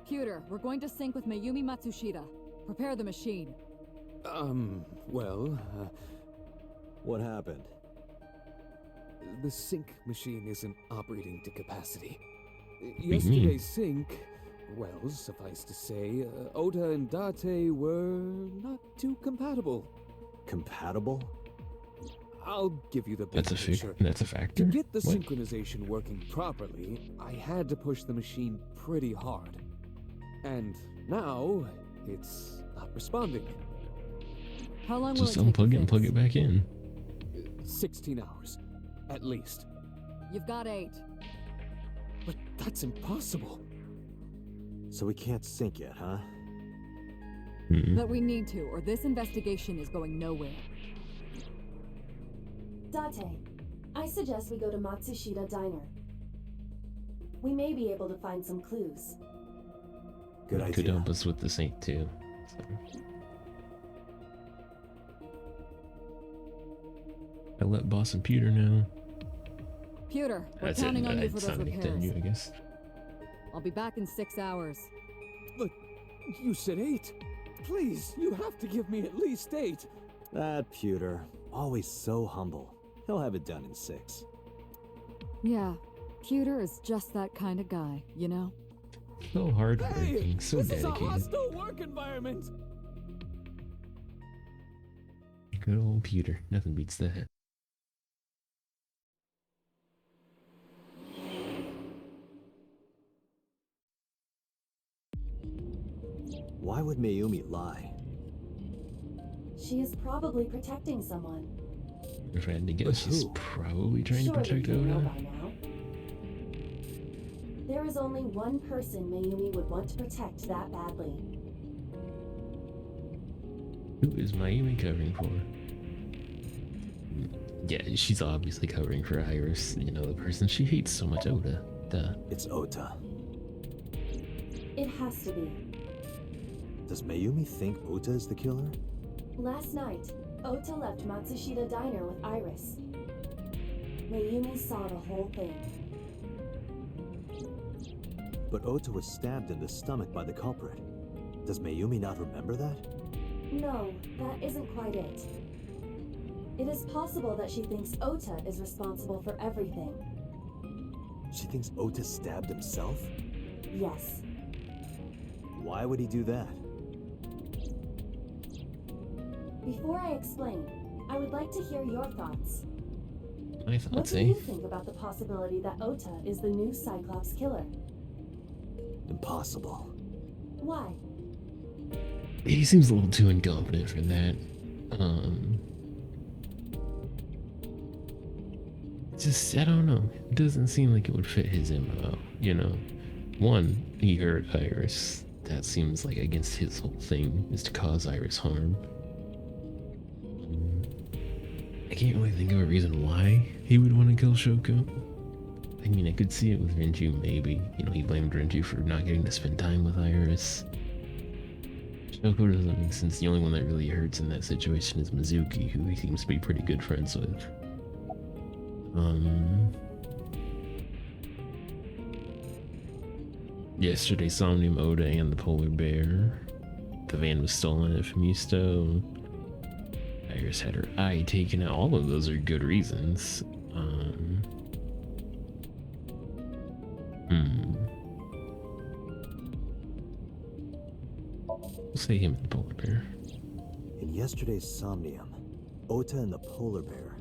Computer, we're going to sync with Mayumi Matsushita. Prepare the machine. What happened? The sync machine isn't operating to capacity. Yesterday's sync, well, suffice to say, Ota and Date were not too compatible. Compatible? I'll give you the big picture. That's a factor. To get the What? synchronization working properly, I had to push the machine pretty hard. And now, it's not responding. How long Just will it take unplug to it and plug fix? it back in. 16 hours, at least. You've got 8. But that's impossible. So we can't sync yet, huh? But we need to, or this investigation is going nowhere. Date, I suggest we go to Matsushita Diner. We may be able to find some clues. Good Could idea. help us with the sync too. So. I let Boss and Peter know. Computer, we're That's it. counting on you for It's those not gonna get done repairs. you, I guess. I'll be back in 6 hours. But you said 8. Please, you have to give me at least 8. That pewter, always so humble. He'll have it done in 6. Yeah, Computer is just that kind of guy, you know? So hardworking, Hey, so this is a dedicated. hostile work environment. Good old Peter. Nothing beats that. Why would Mayumi lie? She is probably protecting someone. If I had to guess, But she's who? probably trying to Surely protect you know Oda. by now. There is only one person Mayumi would want to protect that badly. Who is Mayumi covering for? Yeah, she's obviously covering for Iris, you know, the person she hates so much, Oda. Duh. It's Ota. It has to be. Does Mayumi think Ota is the killer? Last night, Ota left Matsushita Diner with Iris. Mayumi saw the whole thing. But Ota was stabbed in the stomach by the culprit. Does Mayumi not remember that? No, that isn't quite it. It is possible that she thinks Ota is responsible for everything. She thinks Ota stabbed himself? Yes. Why would he do that? Before I explain, I would like to hear your thoughts. My What thoughts, do eh? you think about the possibility that Ota is the new Cyclops killer? Impossible. Why? He seems a little too incompetent for that. Just, I don't know. It doesn't seem like it would fit his MO, you know? One, he hurt Iris. That seems like against his whole thing, is to cause Iris harm. I can't really think of a reason why he would want to kill Shoko. I mean, I could see it with Renju, maybe. You know, he blamed Renju for not getting to spend time with Iris. Shoko doesn't make sense. The only one that really hurts in that situation is Mizuki, who he seems to be pretty good friends with. Yesterday, Somnium, Oda, and the polar bear. The van was stolen at Femisto. Iris had her eye taken out. All of those are good reasons. We'll say him and the polar bear. In yesterday's Somnium, Ota and the polar bear.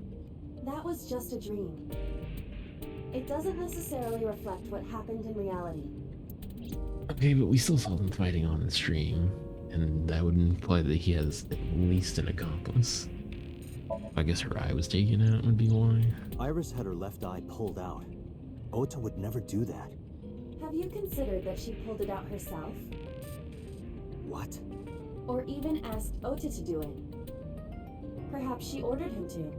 That was just a dream. It doesn't necessarily reflect what happened in reality. Okay, but we still saw them fighting on the stream, and that would imply that he has at least an accomplice. I guess her eye was taken out would be why. Iris had her left eye pulled out. Ota would never do that. Have you considered that she pulled it out herself? What? Or even asked Ota to do it? Perhaps she ordered him to.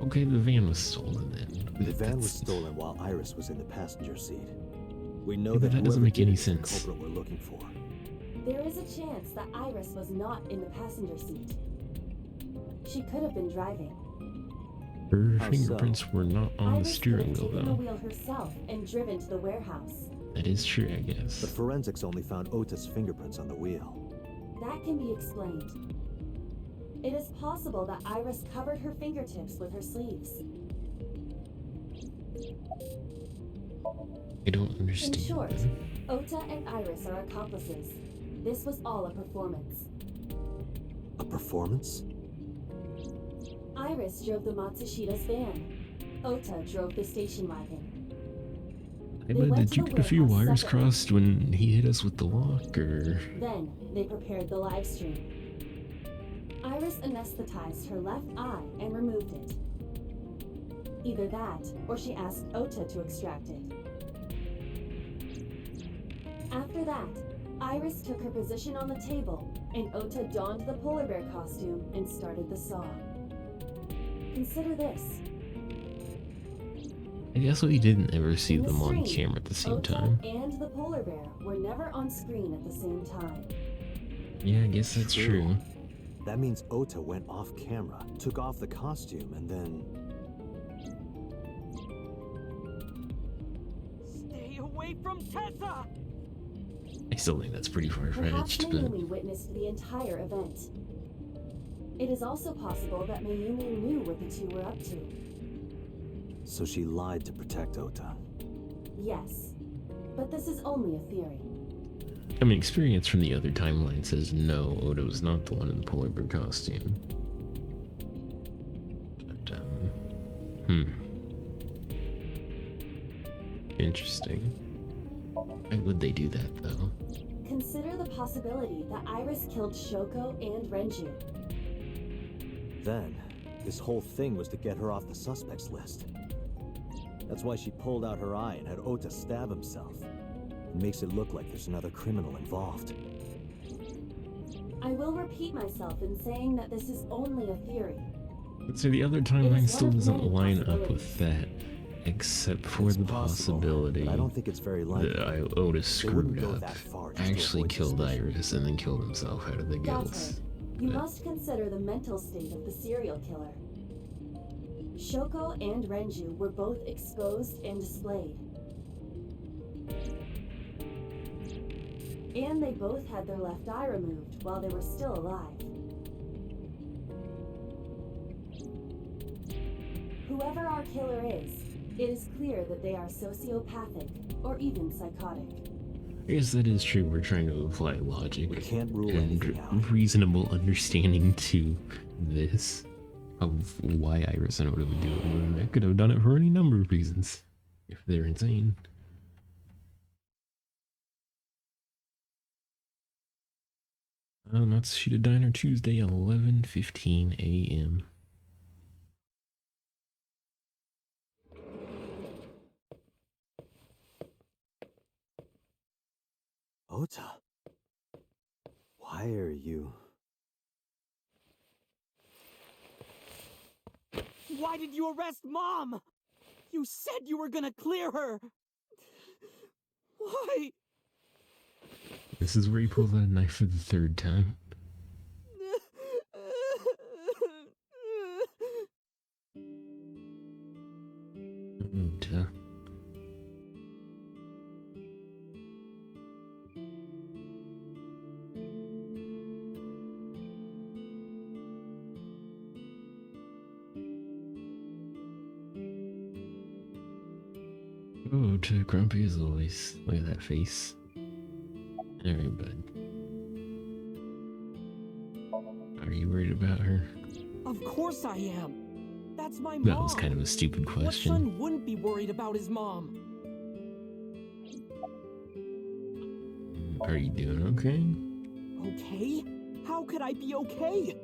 Okay, the van was stolen then. The van was stolen while Iris was in the passenger seat. We know Yeah, but that that doesn't whoever make did any it is the sense. culprit we're looking for. There is a chance that Iris was not in the passenger seat. She could have been driving. Her How so? fingerprints were not on the Iris steering could have wheel, taken the though. wheel herself and driven to the warehouse. That is true, I But guess. forensics only found Ota's fingerprints on the wheel. That can be explained. It is possible that Iris covered her fingertips with her sleeves. I don't understand. In short, Ota and Iris are accomplices. This was all a performance. A performance? Iris drove the Matsushida's van. Ota drove the station wagon. Hey, They bud, went did to you the get a few warehouse wires separately. crossed when he hit us with the lock, or...? Then, they prepared the live stream. Iris anesthetized her left eye and removed it. Either that, or she asked Ota to extract it. After that, Iris took her position on the table, and Ota donned the polar bear costume and started the saw. Consider this. I guess we didn't ever see In the them on stream, camera at the same Ota time. and the polar bear were never on screen at the same time. Yeah, I guess that's true. That means Ota went off camera, took off the costume, and then... Stay away from Tessa! I still think that's pretty Perhaps far-fetched, but... Mayumi witnessed the entire event. It is also possible that Mayumi knew what the two were up to. So she lied to protect Ota. Yes, but this is only a theory. I mean, experience from the other timeline says no, Oda was not the one in the polar bear costume. But, Interesting. Why would they do that, though? Consider the possibility that Iris killed Shoko and Renju. Then, this whole thing was to get her off the suspects list. That's why she pulled out her eye and had Ota stab himself. It makes it look like there's another criminal involved. I will repeat myself in saying that this is only a theory. But see, the other timeline still doesn't line up with that, except for It's the possible, possibility but I don't think it's very likely. that Oda They wouldn't screwed go up, that far just to actually avoid killed suspicion. Iris, and then killed himself out of the guilt. Date, you must consider the mental state of the serial killer. Shoko and Renju were both exposed and displayed. And they both had their left eye removed while they were still alive. Whoever our killer is, it is clear that they are sociopathic or even psychotic. I guess that is true. We're trying to apply logic We can't rule and anything out. reasonable understanding to this of why Iris and Oda would do it. And they could have done it for any number of reasons if they're insane. Matsushita Diner, Tuesday, 11:15 a.m. Ota, why are you... Why did you arrest Mom? You said you were gonna clear her! Why? This is where he pulls out a knife for the third time. Ota. Oh, to grumpy as always. Look at that face. Alright, bud. Are you worried about her? Of course I am. That's my mom. That was kind of a stupid What question. son wouldn't be worried about his mom? Are you doing okay? Okay? How could I be okay?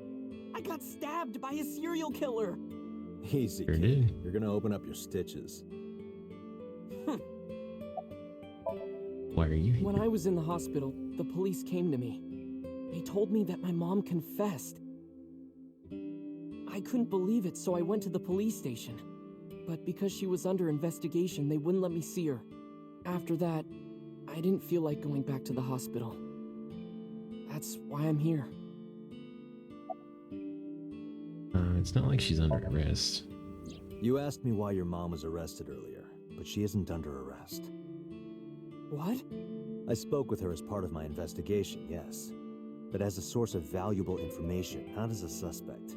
I got stabbed by a serial killer. Easy, Sure kid. did. You're gonna open up your stitches. Why are you here? When I was in the hospital, the police came to me. They told me that my mom confessed. I couldn't believe it, so I went to the police station. But because she was under investigation, they wouldn't let me see her. After that, I didn't feel like going back to the hospital. That's why I'm here. It's not like she's under arrest. You asked me why your mom was arrested earlier, but she isn't under arrest. What? I spoke with her as part of my investigation, yes. But as a source of valuable information, not as a suspect.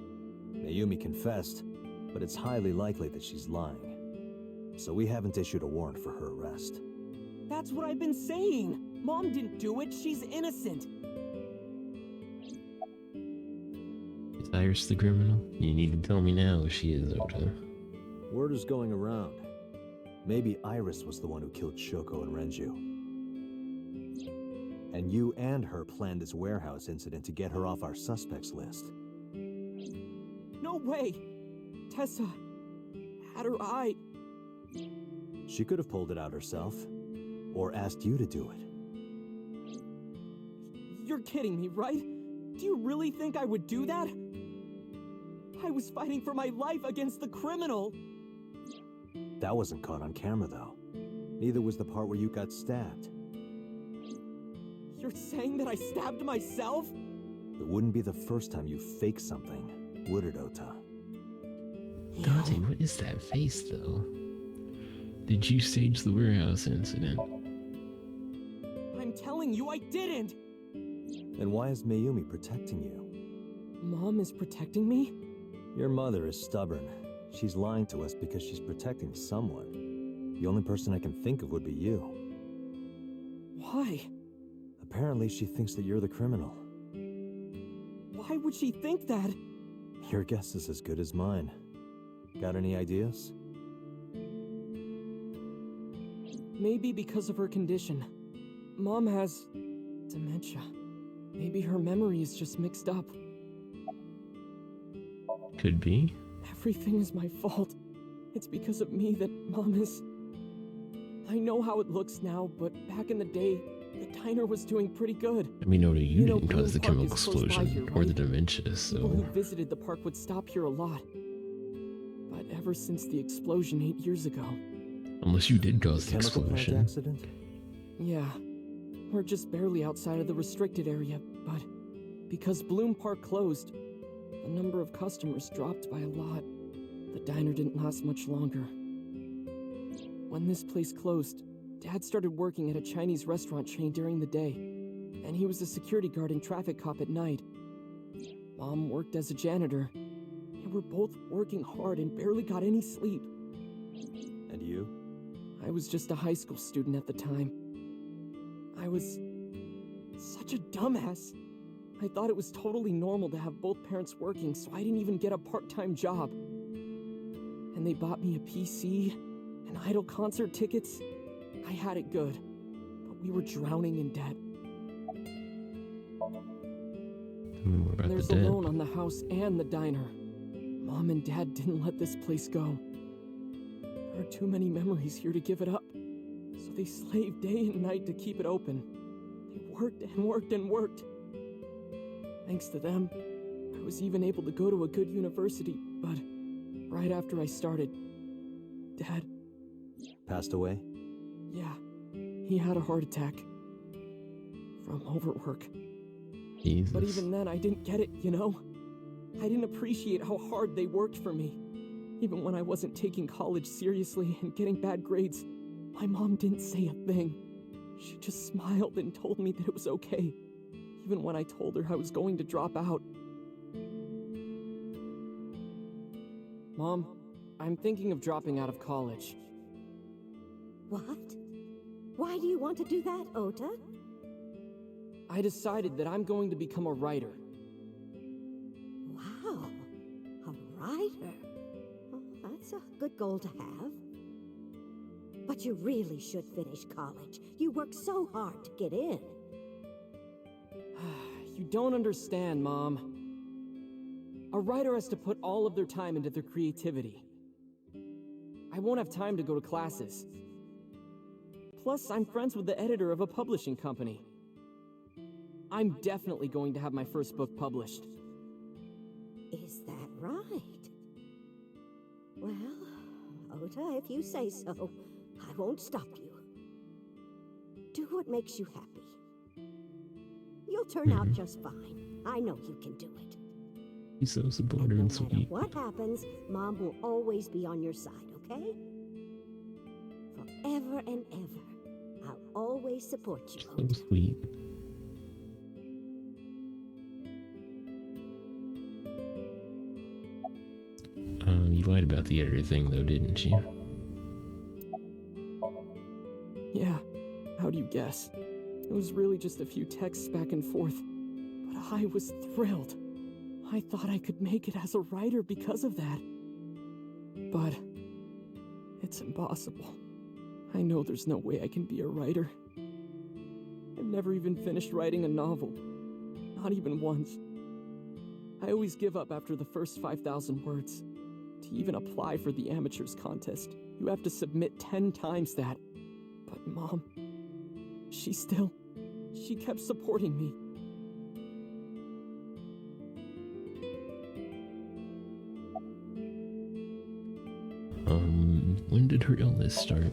Mayumi confessed, but it's highly likely that she's lying. So we haven't issued a warrant for her arrest. That's what I've been saying! Mom didn't do it, she's innocent! Is Iris the criminal? You need to tell me now if she is, Ota. Word is going around. Maybe Iris was the one who killed Shoko and Renju. And you and her planned this warehouse incident to get her off our suspects list. No way! Tessa had her eye. She could have pulled it out herself, or asked you to do it. You're kidding me, right? Do you really think I would do that? I was fighting for my life against the criminal! That wasn't caught on camera, though. Neither was the part where you got stabbed. You're saying that I stabbed myself? It wouldn't be the first time you faked something, would it, Ota? Dante, what is that face, though? Did you stage the warehouse incident? I'm telling you, I didn't! Then why is Mayumi protecting you? Mom is protecting me? Your mother is stubborn. She's lying to us because she's protecting someone. The only person I can think of would be you. Why? Apparently, she thinks that you're the criminal. Why would she think that? Your guess is as good as mine. Got any ideas? Maybe because of her condition. Mom has dementia. Maybe her memory is just mixed up. Could be. Everything is my fault. It's because of me that Mom is... I know how it looks now, but back in the day, the diner was doing pretty good. I mean, Oda, you know, didn't cause the Bloom chemical Park is close by explosion here, or right? the dementia, People who so... visited the park would stop here a lot. But ever since the explosion 8 years ago... Unless you did cause the Chemical plant explosion. accident? Yeah, we're just barely outside of the restricted area, but because Bloom Park closed, the number of customers dropped by a lot. The diner didn't last much longer. When this place closed, Dad started working at a Chinese restaurant chain during the day, and he was a security guard and traffic cop at night. Mom worked as a janitor. They were both working hard and barely got any sleep. And you? I was just a high school student at the time. I was such a dumbass. I thought it was totally normal to have both parents working, so I didn't even get a part-time job. And they bought me a PC and Idol concert tickets. I had it good, but we were drowning in debt. Tell me more about There's the a debt. loan on the house and the diner. Mom and Dad didn't let this place go. There are too many memories here to give it up, so they slaved day and night to keep it open. They worked and worked and worked. Thanks to them, I was even able to go to a good university, but right after I started, Dad, Passed away? yeah, he had a heart attack. From overwork. Jesus. But even then, I didn't get it, you know? I didn't appreciate how hard they worked for me. Even when I wasn't taking college seriously and getting bad grades, my mom didn't say a thing. She just smiled and told me that it was okay, even when I told her I was going to drop out. Mom, I'm thinking of dropping out of college. What? Why do you want to do that, Ota? I decided that I'm going to become a writer. Wow, a writer. Oh, that's a good goal to have. But you really should finish college. You worked so hard to get in. You don't understand, Mom. A writer has to put all of their time into their creativity. I won't have time to go to classes. Plus, I'm friends with the editor of a publishing company. I'm definitely going to have my first book published. Is that right? Well, Ota, if you say so, I won't stop you. Do what makes you happy. You'll turn out just fine. I know you can do it. He's so And supportive no and matter sweet. what happens, Mom will always be on your side, okay? Forever and ever. I'll always support you, So Ota. sweet. You lied about the editor thing, though, didn't you? Yeah, how do you guess? It was really just a few texts back and forth, but I was thrilled. I thought I could make it as a writer because of that. But it's impossible. I know there's no way I can be a writer. I've never even finished writing a novel. Not even once. I always give up after the first 5,000 words. To even apply for the amateurs contest, you have to submit 10 times that. But Mom, she kept supporting me. When did her illness start?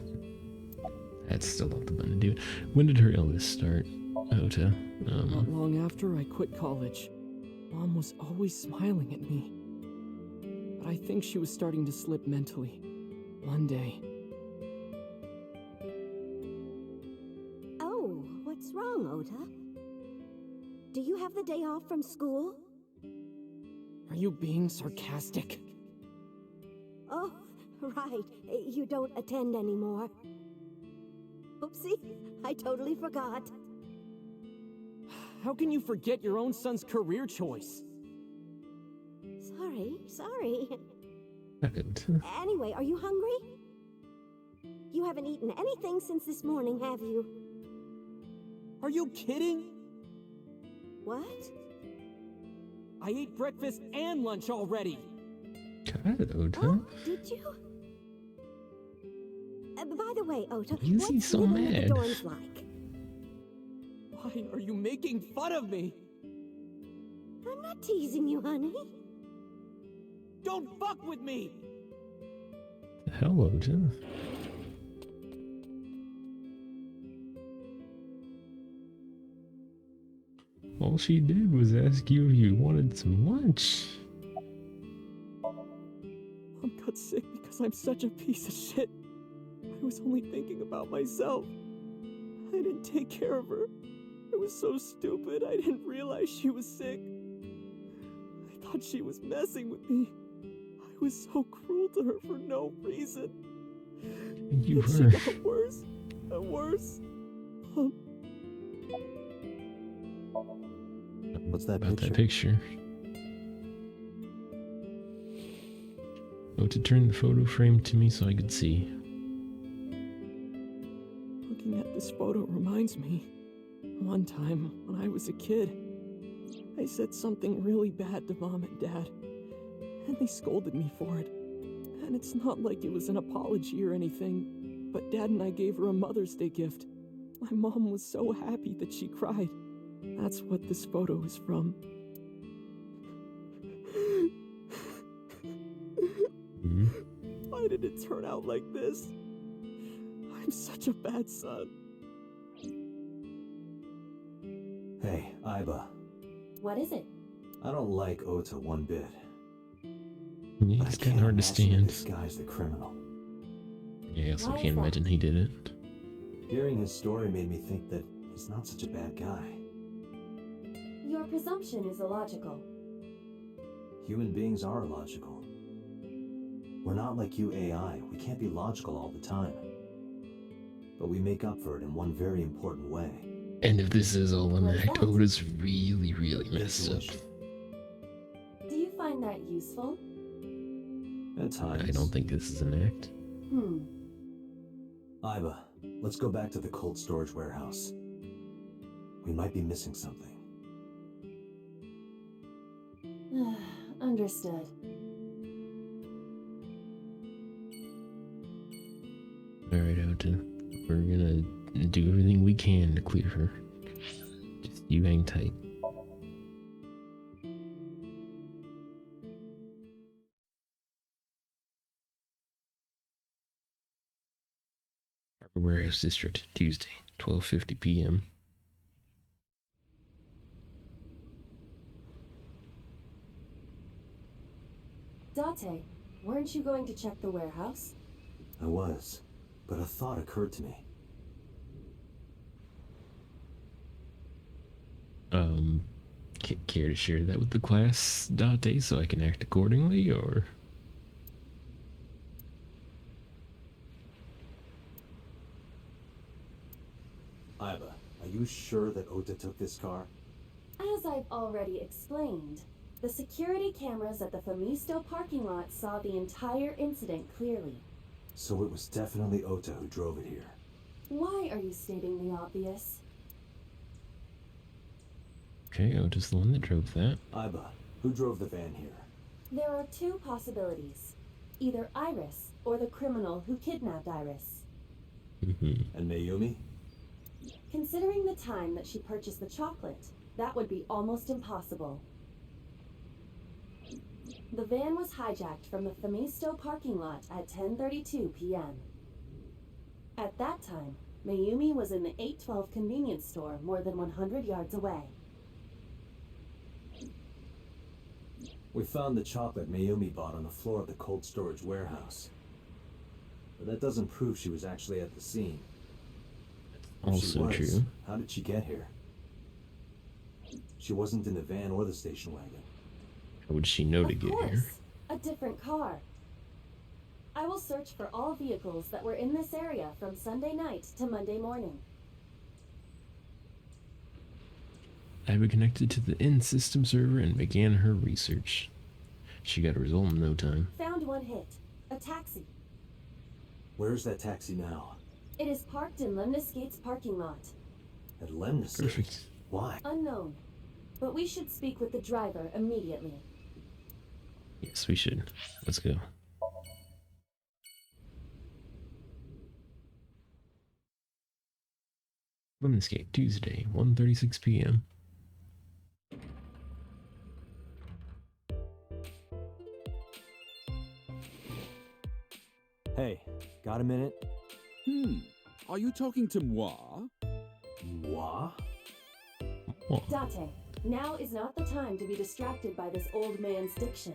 That's still not the button to do it. When did her illness start, Ota? Not long after I quit college, Mom was always smiling at me. But I think she was starting to slip mentally. One day. Oh, what's wrong, Ota? Do you have the day off from school? Are you being sarcastic? Oh, right. You don't attend anymore. Oopsie, I totally forgot. How can you forget your own son's career choice? Sorry. Ota. Anyway, are you hungry? You haven't eaten anything since this morning, have you? Are you kidding? What? I ate breakfast and lunch already. God, Ota. Oh, did you? By the way, Ota, Why is he what's so living at mad? the dorms like? Why are you making fun of me? I'm not teasing you, honey. Don't fuck with me! The hell, Ota? All she did was ask you if you wanted some lunch. Mom got sick because I'm such a piece of shit. I was only thinking about myself. I didn't take care of her. I was so stupid, I didn't realize she was sick. I thought she was messing with me. I was so cruel to her for no reason. You And she were. got worse and worse. What's that About picture? that picture. Oh, to turn the photo frame to me so I could see. Looking at this photo reminds me. One time, when I was a kid, I said something really bad to Mom and Dad, and they scolded me for it. And it's not like it was an apology or anything, but Dad and I gave her a Mother's Day gift. My mom was so happy that she cried. That's what this photo is from. Hmm? Why did it turn out like this? I'm such a bad son. Hey, Iba. What is it? I don't like Ota one bit. Yeah, But I it's can't kind of hard to imagine stand. this guy's the criminal. Yeah, I also Why is can't that? imagine he did it. Hearing his story made me think that he's not such a bad guy. Your presumption is illogical. Human beings are illogical. We're not like you AI. We can't be logical all the time. But we make up for it in one very important way. And if this is all an What is act, that? Oda's really, really messed up. Intuition. Do you find that useful? At times. I don't think this is an act. Iba, let's go back to the cold storage warehouse. We might be missing something. Understood. Alright, Ota. We're gonna do everything we can to clear her. Just you hang tight. Harbor Warehouse District, Tuesday, 12:50 p.m. Date, weren't you going to check the warehouse? I was, but a thought occurred to me. Care to share that with the class, Date, so I can act accordingly, or? Iba, are you sure that Ota took this car? As I've already explained, the security cameras at the Famisto parking lot saw the entire incident clearly. So it was definitely Ota who drove it here. Why are you stating the obvious? Okay, Ota's the one that drove that. Iba, who drove the van here? There are two possibilities. Either Iris or the criminal who kidnapped Iris. And Mayumi? Considering the time that she purchased the chocolate, that would be almost impossible. The van was hijacked from the Famisto parking lot at 10:32 p.m. At that time, Mayumi was in the 812 convenience store more than 100 yards away. We found the chocolate Mayumi bought on the floor of the cold storage warehouse. But that doesn't prove she was actually at the scene. If she Also was, true. how did she get here? She wasn't in the van or the station wagon. How would she know to Of get course, here? a different car. I will search for all vehicles that were in this area from Sunday night to Monday morning. Iba connected to the in-system server and began her research. She got a result in no time. Found one hit. A taxi. Where's that taxi now? It is parked in Lemnis Gates parking lot. At Lemnis. Perfect. Why? Unknown. But we should speak with the driver immediately. Yes, we should. Let's go. Women's Gate, Tuesday, 1:36 p.m. Hey, got a minute? Are you talking to moi? Moi? Well, Date, now is not the time to be distracted by this old man's diction.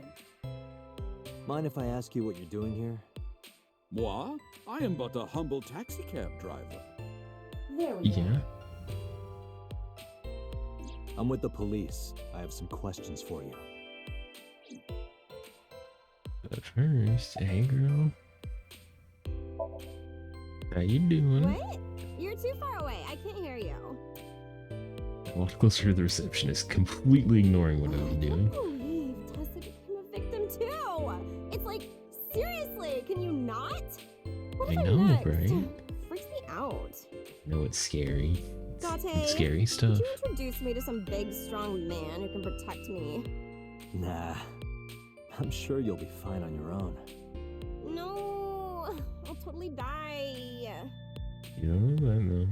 Mind if I ask you what you're doing here? Moi? I am but a humble taxicab driver. There we go. yeah. I'm with the police. I have some questions for you. But first, hey girl. How you doing? What? You're too far away. I can't hear you. I walked closer to the receptionist, completely ignoring what I was I doing. can't believe Tessa became a victim too. It's like, seriously, can you not? What I if I'm know, next? right? Freaks me out. No, it's scary. Date, It's scary stuff. could you introduce me to some big, strong man who can protect me? Nah. I'm sure you'll be fine on your own. No, I'll totally die. You know, I know.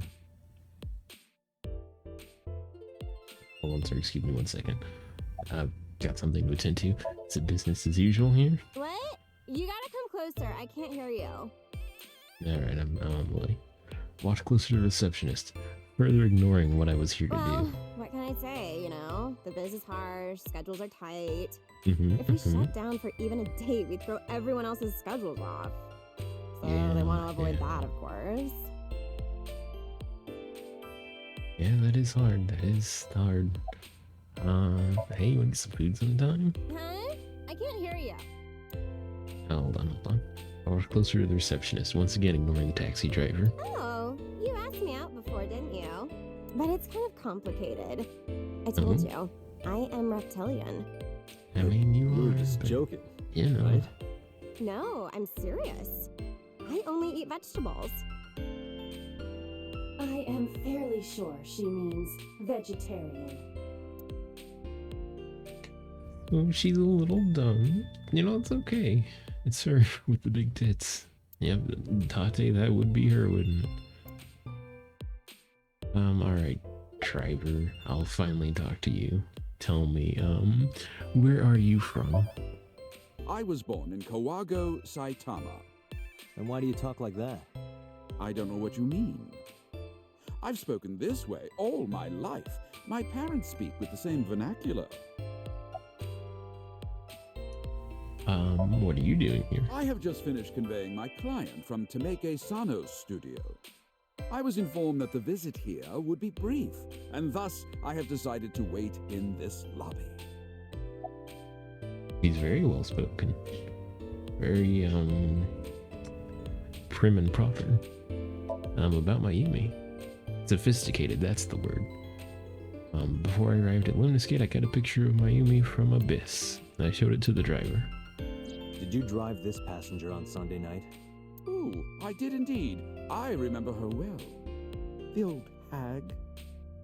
Hold on, sir. Excuse me 1 second. I've got something to attend to. Is it business as usual here? What? You gotta come closer. I can't hear you. Alright, I'm on my way. Watch closer to the receptionist. Further ignoring what I was here to Well, do. what can I say, you know? The biz is harsh, schedules are tight. Mm-hmm, If we shut down for even a date, we'd throw everyone else's schedules off. So Yeah, they want to avoid yeah. that, of course. Yeah, that is hard. That is hard. Hey, you want to get some food sometime? Huh? I can't hear you. Oh, hold on. I walked closer to the receptionist, once again ignoring the taxi driver. Oh, you asked me out before, didn't you? But it's kind of complicated. I told you, I am reptilian. I mean, you were are just but, joking, you know. right? No, I'm serious. I only eat vegetables. I am fairly sure she means vegetarian. Oh, she's a little dumb. You know, it's okay. It's her with the big tits. Yeah, Tate, that would be her, wouldn't it? Alright, driver, I'll finally talk to you. Tell me, where are you from? I was born in Kawago, Saitama. And why do you talk like that? I don't know what you mean. I've spoken this way all my life. My parents speak with the same vernacular. What are you doing here? I have just finished conveying my client from Temeke Sano's studio. I was informed that the visit here would be brief, and thus I have decided to wait in this lobby. He's very well spoken. Very, prim and proper. About Mayumi. Sophisticated, that's the word. Before I arrived at Luminous-Gate, I got a picture of Mayumi from Abyss. I showed it to the driver. Did you drive this passenger on Sunday night? Ooh, I did indeed. I remember her well. The old hag.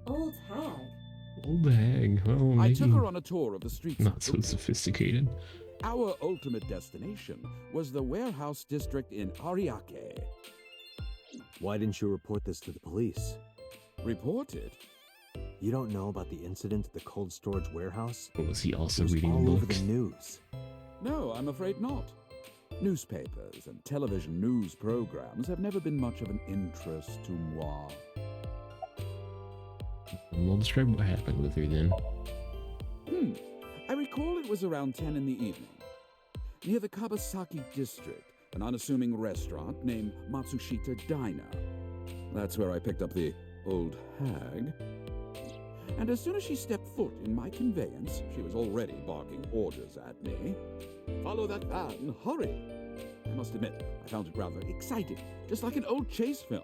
Old hag? Old hag. Oh, I maybe took her on a tour of the streets. not so sophisticated. Our ultimate destination was the warehouse district in Ariake. Why didn't you report this to the police? Reported? You don't know about the incident at the cold storage warehouse? Was he also It was reading all over books? the news. No, I'm afraid not. Newspapers and television news programs have never been much of an interest to moi. Well, describe what happened with her then. I recall it was around 10 in the evening. Near the Kabasaki district, an unassuming restaurant named Matsushita Diner. That's where I picked up the old hag. And as soon as she stepped foot in my conveyance, she was already barking orders at me. Follow that van, hurry! I must admit, I found it rather exciting, just like an old chase film.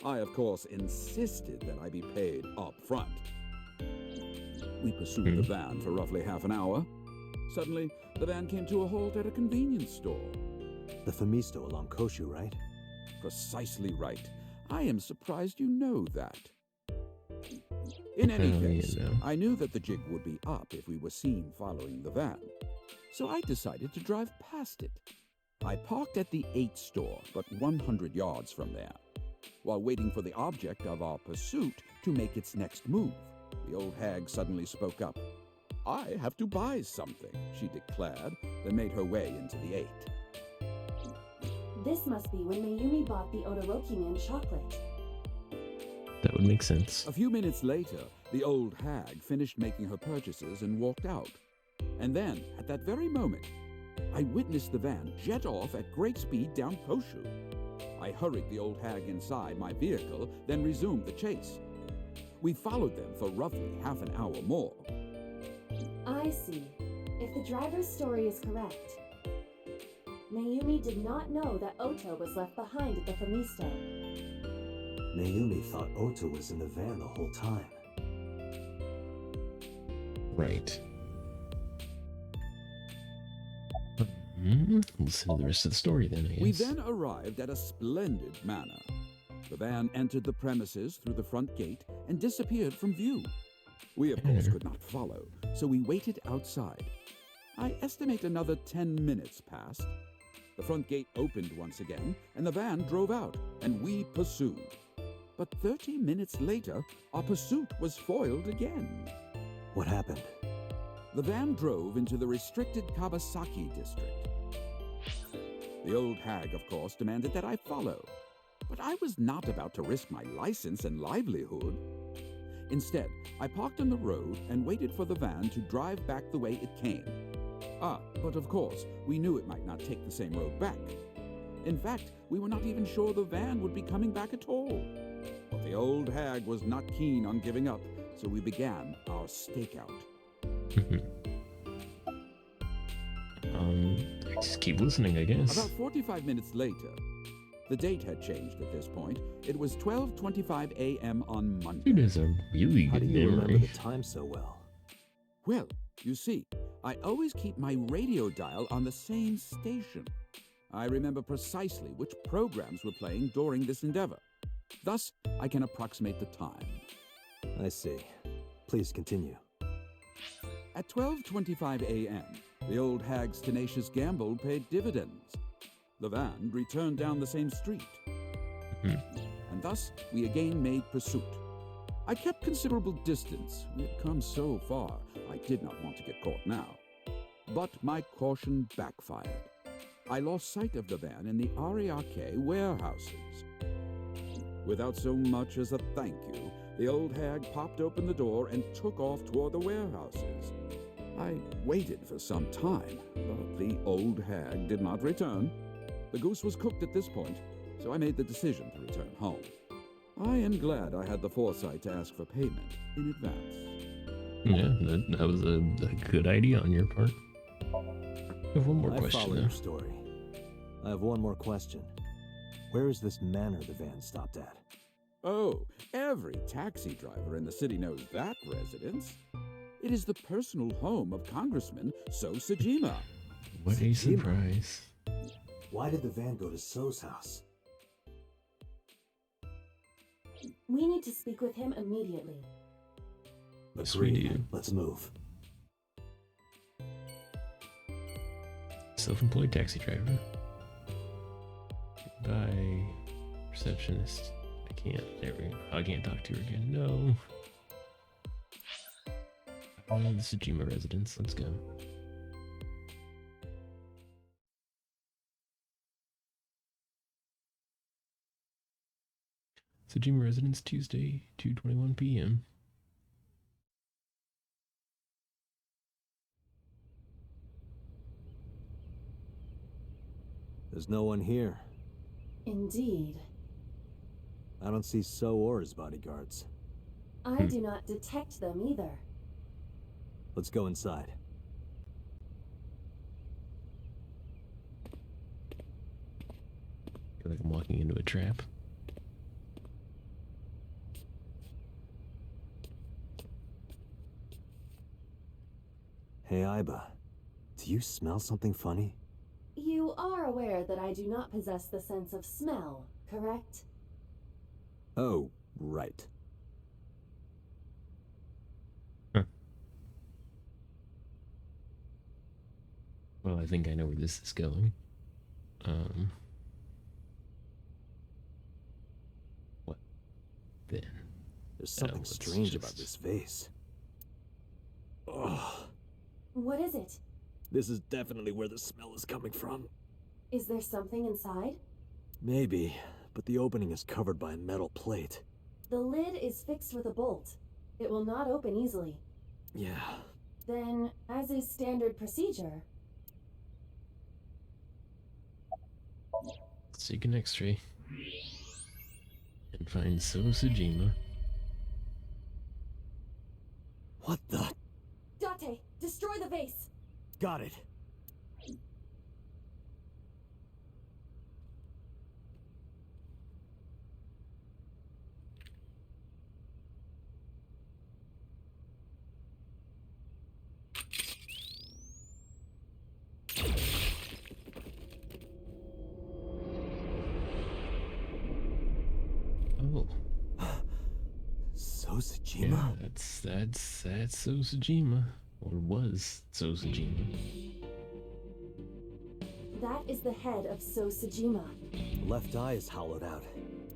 I, of course, insisted that I be paid up front. We pursued the van for roughly half an hour. Suddenly, the van came to a halt at a convenience store. The Famisto along Koshu, right? Precisely right. I am surprised you know that. In any case, I knew that the jig would be up if we were seen following the van. So I decided to drive past it. I parked at the 8 store, but 100 yards from there, while waiting for the object of our pursuit to make its next move. The old hag suddenly spoke up. I have to buy something, she declared, then made her way into the 8. This must be when Mayumi bought the Odoroki Man chocolate. That would make sense. A few minutes later, the old hag finished making her purchases and walked out. And then, at that very moment, I witnessed the van jet off at great speed down Koshu. I hurried the old hag inside my vehicle, then resumed the chase. We followed them for roughly half an hour more. I see. If the driver's story is correct, Mayumi did not know that Oto was left behind at the Famisto. Mayumi thought Oto was in the van the whole time. Right. Listen to the rest of the story then, I guess. We then arrived at a splendid manor. The van entered the premises through the front gate and disappeared from view. We, of course, could not follow, so we waited outside. I estimate another 10 minutes passed. The front gate opened once again, and the van drove out, and we pursued. But 30 minutes later, our pursuit was foiled again. What happened? The van drove into the restricted Kabasaki district. The old hag, of course, demanded that I follow. But I was not about to risk my license and livelihood. Instead, I parked on the road and waited for the van to drive back the way it came. But of course, we knew it might not take the same road back. In fact, we were not even sure the van would be coming back at all. But the old hag was not keen on giving up, so we began our stakeout. Just keep listening, I guess. About 45 minutes later, the date had changed at this point. It was 12:25 a.m. on Monday. Dude has a really How do good you remember memory. the time so well? Well, you see, I always keep my radio dial on the same station. I remember precisely which programs were playing during this endeavor. Thus, I can approximate the time. I see. Please continue. At 12:25 a.m., the old hag's tenacious gamble paid dividends. The van returned down the same street. And thus, we again made pursuit. I kept considerable distance. We had come so far, I did not want to get caught now. But my caution backfired. I lost sight of the van in the Ariake warehouses. Without so much as a thank you, the old hag popped open the door and took off toward the warehouses. I waited for some time, but the old hag did not return. The goose was cooked at this point, so I made the decision to return home. I am glad I had the foresight to ask for payment in advance. Yeah, that was a good idea on your part. I have one more I question. follow your story. I have one more question. Where is this manor the van stopped at? Oh, every taxi driver in the city knows that residence. It is the personal home of Congressman So Sajima. What a Sajima? surprise. Why did the van go to So's house? We need to speak with him immediately. Yes, we do. Let's move. Self-employed taxi driver. Goodbye, receptionist. I can't. There we go. I can't talk to her again. No. The Tsujima residence. Let's go. Tsujima residence, Tuesday, 2:21 p.m. There's no one here. Indeed. I don't see So or his bodyguards. I do not detect them either. Let's go inside. I feel like I'm walking into a trap. Hey, Aiba. Do you smell something funny? You are aware that I do not possess the sense of smell, correct? Oh, right. Well, I think I know where this is going. What then? There's something let's strange about just- this vase. Ugh. What is it? This is definitely where the smell is coming from. Is there something inside? Maybe, but the opening is covered by a metal plate. The lid is fixed with a bolt. It will not open easily. Yeah. Then, as is standard procedure, Let's take an X-ray and find So Tsujima. What the? Date, destroy the vase! Got it. Oh, So Sajima? yeah, that's So Tsujima, or was So Tsujima. That is the head of So Sajima. The left eye is hollowed out.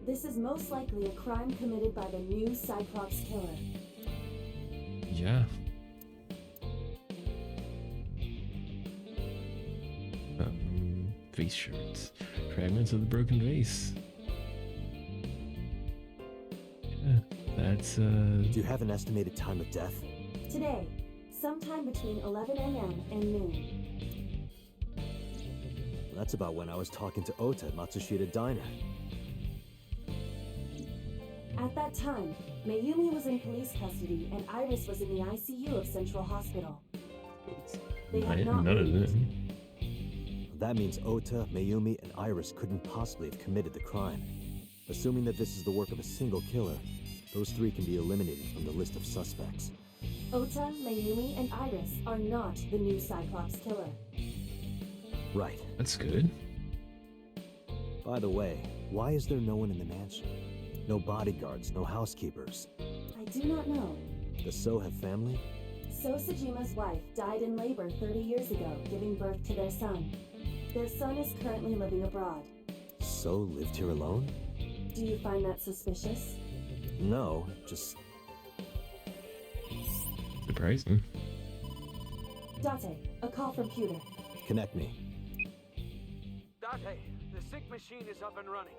This is most likely a crime committed by the new Cyclops killer. Yeah. Face shards, fragments of the broken vase. Yeah, that's Do you have an estimated time of death? Today, sometime between 11 a.m. and noon. That's about when I was talking to Ota at Matsushita Diner. At that time, Mayumi was in police custody and Iris was in the ICU of Central Hospital. They have not none of moved. them. That means Ota, Mayumi, and Iris couldn't possibly have committed the crime. Assuming that this is the work of a single killer, those three can be eliminated from the list of suspects. Ota, Mayumi, and Iris are not the new Cyclops killer. Right. That's good. By the way, why is there no one in the mansion? No bodyguards, no housekeepers. I do not know. Does So have family? So Sajima's wife died in labor 30 years ago, giving birth to their son. Their son is currently living abroad. So lived here alone? Do you find that suspicious? No, just... Surprising. Date, a call from Pewter. Connect me. Date, the sync machine is up and running.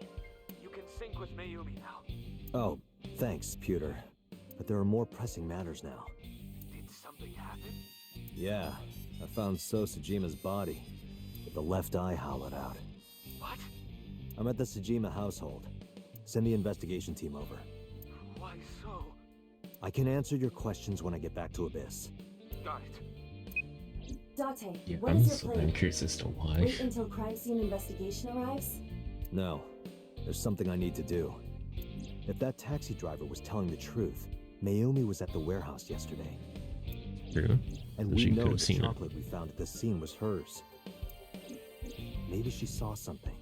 You can sync with Mayumi now. Oh, thanks, Pewter. But there are more pressing matters now. Did something happen? Yeah, I found So Sajima's body, with the left eye hollowed out. What? I'm at the Sajima household. Send the investigation team over. Why so? I can answer your questions when I get back to Abyss. Got it. Date, Yeah, what I'm is your so plan? curious as to why. Wait until crime scene investigation arrives? No, there's something I need to do. If that taxi driver was telling the truth, Mayumi was at the warehouse yesterday. True. And So we she know could have the seen it. chocolate we found at the scene was hers. Maybe she saw something.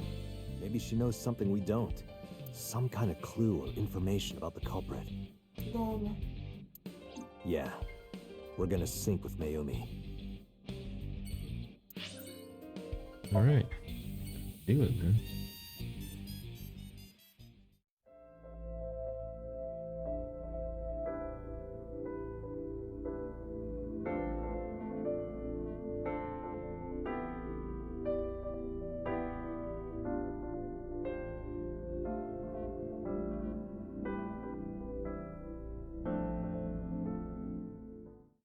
Maybe she knows something we don't. Some kind of clue or information about the culprit. Then, Yeah, we're gonna sync with Mayumi. Alright. Do it, man.